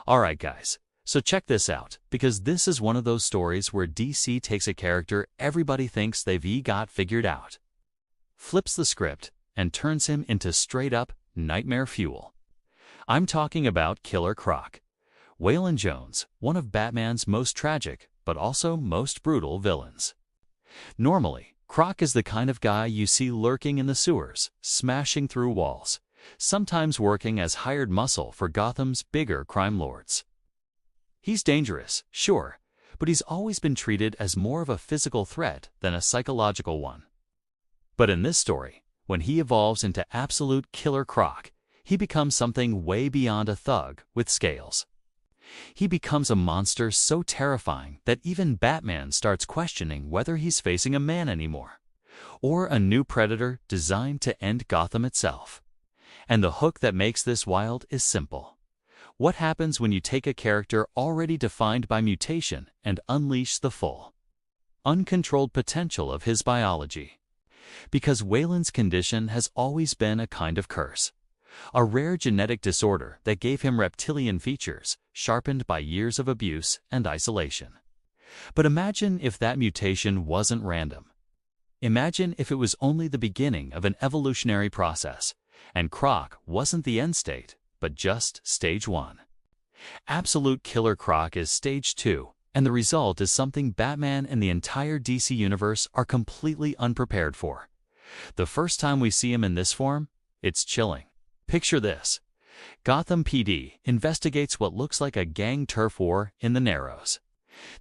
Alright guys, so check this out, because this is one of those stories where DC takes a character everybody thinks they've got figured out, flips the script, and turns him into straight-up nightmare fuel. I'm talking about Killer Croc, Waylon Jones, one of Batman's most tragic, but also most brutal villains. Normally, Croc is the kind of guy you see lurking in the sewers, smashing through walls, sometimes working as hired muscle for Gotham's bigger crime lords. He's dangerous, sure, but he's always been treated as more of a physical threat than a psychological one. But in this story, when he evolves into Absolute Killer Croc, he becomes something way beyond a thug with scales. He becomes a monster so terrifying that even Batman starts questioning whether he's facing a man anymore, or a new predator designed to end Gotham itself. And the hook that makes this wild is simple. What happens when you take a character already defined by mutation and unleash the full, uncontrolled potential of his biology? Because Waylon's condition has always been a kind of curse, a rare genetic disorder that gave him reptilian features, sharpened by years of abuse and isolation. But imagine if that mutation wasn't random. Imagine if it was only the beginning of an evolutionary process, and Croc wasn't the end state, but just stage 1. Absolute Killer Croc is stage 2, and the result is something Batman and the entire DC universe are completely unprepared for. The first time we see him in this form, it's chilling. Picture this. Gotham PD investigates what looks like a gang turf war in the Narrows.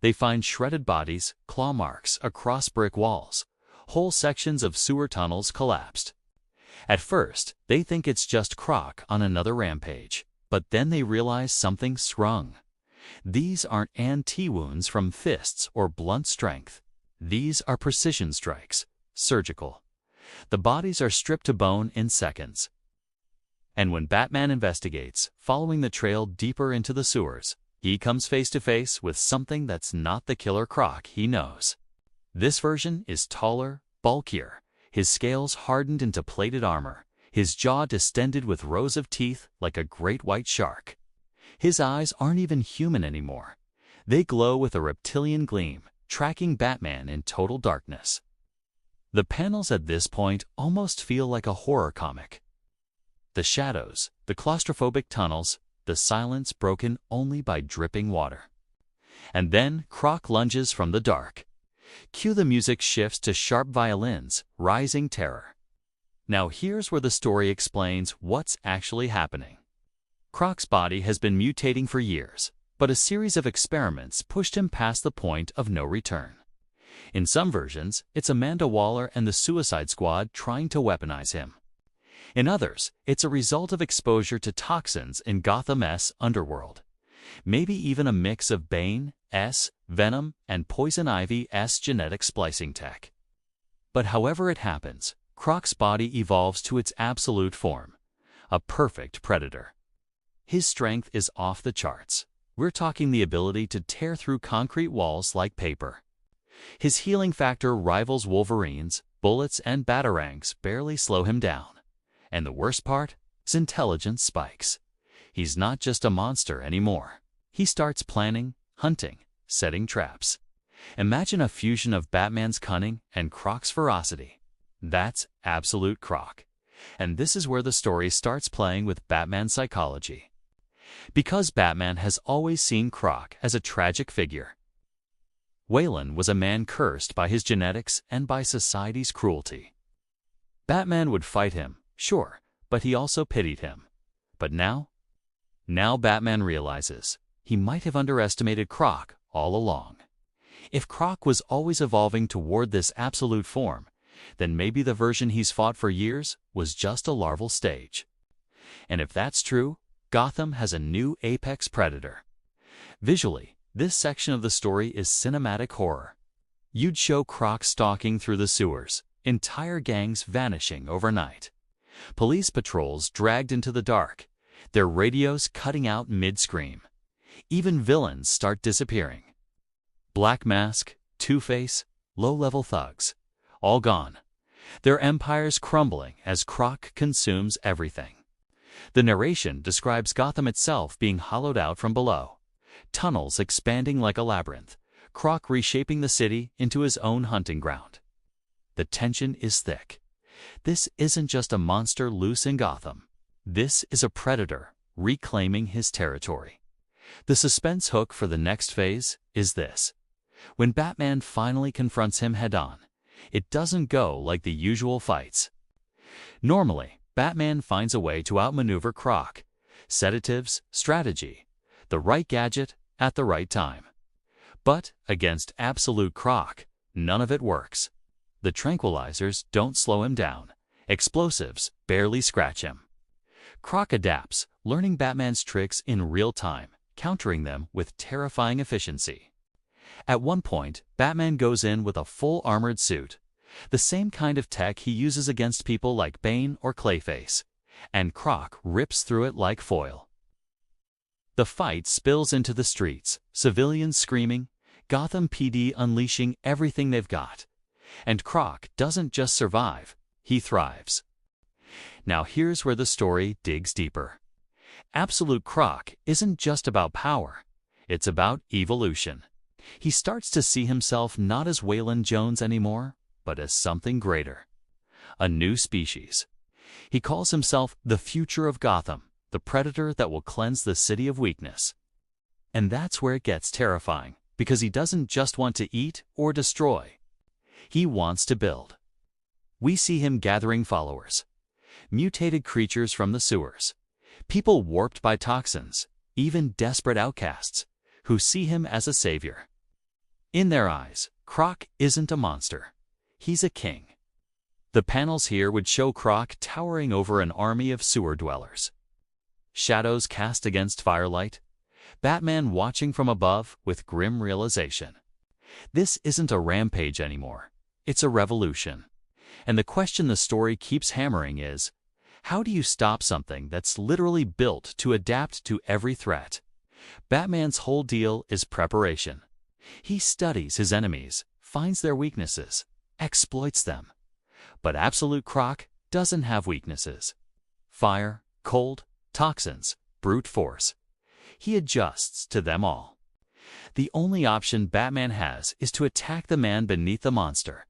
They find shredded bodies, claw marks across brick walls, whole sections of sewer tunnels collapsed. At first, they think it's just Croc on another rampage, but then they realize something's wrong. These aren't anti-wounds from fists or blunt strength. These are precision strikes, surgical. The bodies are stripped to bone in seconds. And when Batman investigates, following the trail deeper into the sewers, he comes face to face with something that's not the Killer Croc he knows. This version is taller, bulkier, his scales hardened into plated armor, his jaw distended with rows of teeth like a great white shark. His eyes aren't even human anymore. They glow with a reptilian gleam, tracking Batman in total darkness. The panels at this point almost feel like a horror comic. The shadows, the claustrophobic tunnels, the silence broken only by dripping water. And then Croc lunges from the dark. Cue the music shifts to sharp violins, rising terror. Now here's where the story explains what's actually happening. Croc's body has been mutating for years, but a series of experiments pushed him past the point of no return. In some versions, it's Amanda Waller and the Suicide Squad trying to weaponize him. In others, it's a result of exposure to toxins in Gotham's underworld. Maybe even a mix of Bane's venom and Poison Ivy's genetic splicing tech. But however it happens, Croc's body evolves to its absolute form, a perfect predator. His strength is off the charts. We're talking the ability to tear through concrete walls like paper. His healing factor rivals Wolverine's, bullets and batarangs barely slow him down. And the worst part? His intelligence spikes. He's not just a monster anymore. He starts planning, hunting, setting traps. Imagine a fusion of Batman's cunning and Croc's ferocity. That's Absolute Croc. And this is where the story starts playing with Batman's psychology. Because Batman has always seen Croc as a tragic figure. Waylon was a man cursed by his genetics and by society's cruelty. Batman would fight him, sure, but he also pitied him. But now Batman realizes he might have underestimated Croc all along. If Croc was always evolving toward this absolute form, then maybe the version he's fought for years was just a larval stage. And if that's true, Gotham has a new apex predator. Visually, this section of the story is cinematic horror. You'd show Croc stalking through the sewers, entire gangs vanishing overnight. Police patrols dragged into the dark, their radios cutting out mid-scream. Even villains start disappearing. Black Mask, Two-Face, low-level thugs, all gone. Their empires crumbling as Croc consumes everything. The narration describes Gotham itself being hollowed out from below, tunnels expanding like a labyrinth, Croc reshaping the city into his own hunting ground. The tension is thick. This isn't just a monster loose in Gotham. This is a predator reclaiming his territory. The suspense hook for the next phase is this. When Batman finally confronts him head-on, it doesn't go like the usual fights. Normally, Batman finds a way to outmaneuver Croc. Sedatives, strategy, the right gadget at the right time. But against Absolute Croc, none of it works. The tranquilizers don't slow him down. Explosives barely scratch him. Croc adapts, learning Batman's tricks in real time, countering them with terrifying efficiency. At one point, Batman goes in with a full armored suit, the same kind of tech he uses against people like Bane or Clayface, and Croc rips through it like foil. The fight spills into the streets, civilians screaming, Gotham PD unleashing everything they've got. And Croc doesn't just survive, he thrives. Now here's where the story digs deeper. Absolute Croc isn't just about power, it's about evolution. He starts to see himself not as Waylon Jones anymore, but as something greater. A new species. He calls himself the future of Gotham, the predator that will cleanse the city of weakness. And that's where it gets terrifying, because he doesn't just want to eat or destroy. He wants to build. We see him gathering followers. Mutated creatures from the sewers. People warped by toxins, even desperate outcasts, who see him as a savior. In their eyes, Croc isn't a monster. He's a king. The panels here would show Croc towering over an army of sewer dwellers. Shadows cast against firelight. Batman watching from above with grim realization. This isn't a rampage anymore. It's a revolution. And the question the story keeps hammering is, how do you stop something that's literally built to adapt to every threat? Batman's whole deal is preparation. He studies his enemies, finds their weaknesses, exploits them. But Absolute Croc doesn't have weaknesses. Fire, cold, toxins, brute force. He adjusts to them all. The only option Batman has is to attack the man beneath the monster,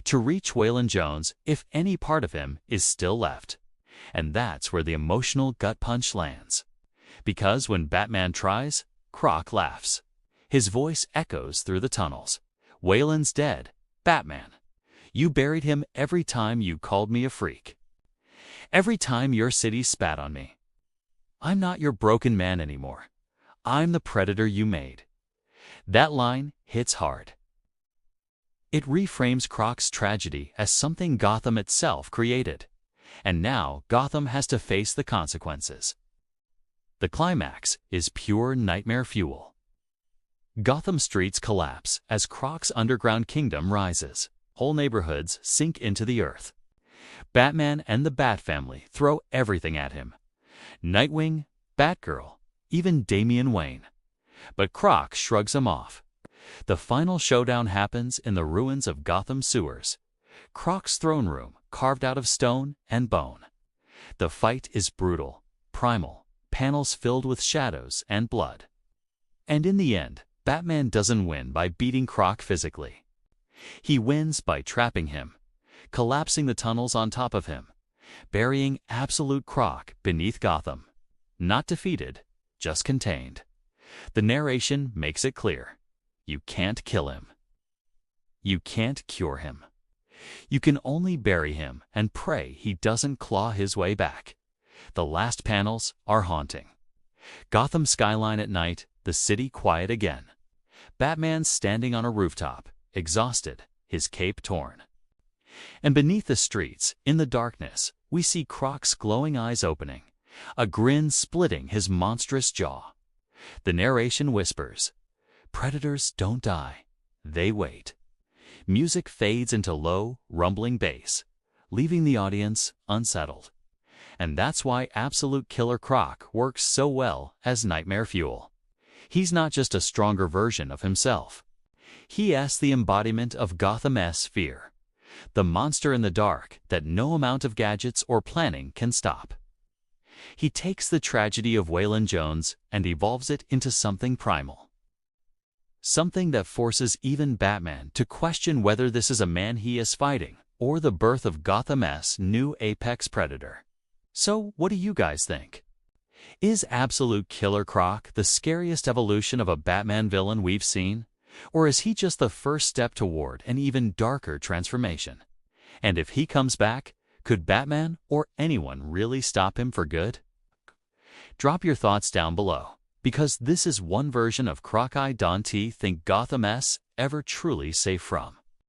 to reach Waylon Jones if any part of him is still left. And that's where the emotional gut punch lands. Because when Batman tries, Croc laughs. His voice echoes through the tunnels. Waylon's dead. Batman. You buried him every time you called me a freak. Every time your city spat on me. I'm not your broken man anymore. I'm the predator you made. That line hits hard. It reframes Croc's tragedy as something Gotham itself created. And now Gotham has to face the consequences. The climax is pure nightmare fuel. Gotham streets collapse as Croc's underground kingdom rises. Whole neighborhoods sink into the earth. Batman and the Bat family throw everything at him. Nightwing, Batgirl, even Damian Wayne. But Croc shrugs them off. The final showdown happens in the ruins of Gotham sewers. Croc's throne room carved out of stone and bone. The fight is brutal, primal, panels filled with shadows and blood. And in the end, Batman doesn't win by beating Croc physically. He wins by trapping him, collapsing the tunnels on top of him, burying Absolute Croc beneath Gotham. Not defeated, just contained. The narration makes it clear. You can't kill him. You can't cure him. You can only bury him and pray he doesn't claw his way back. The last panels are haunting. Gotham skyline at night, the city quiet again. Batman standing on a rooftop, exhausted, his cape torn. And beneath the streets, in the darkness, we see Croc's glowing eyes opening, a grin splitting his monstrous jaw. The narration whispers, "Predators don't die, they wait." Music fades into low, rumbling bass, leaving the audience unsettled. And that's why Absolute Killer Croc works so well as nightmare fuel. He's not just a stronger version of himself. He is the embodiment of Gotham's fear, the monster in the dark that no amount of gadgets or planning can stop. He takes the tragedy of Waylon Jones and evolves it into something primal. Something that forces even Batman to question whether this is a man he is fighting or the birth of Gotham's new apex predator. So, what do you guys think? Is Absolute Killer Croc the scariest evolution of a Batman villain we've seen? Or is he just the first step toward an even darker transformation? And if he comes back, could Batman or anyone really stop him for good? Drop your thoughts down below, because this is one version of Croc I don't think Gotham's ever truly safe from.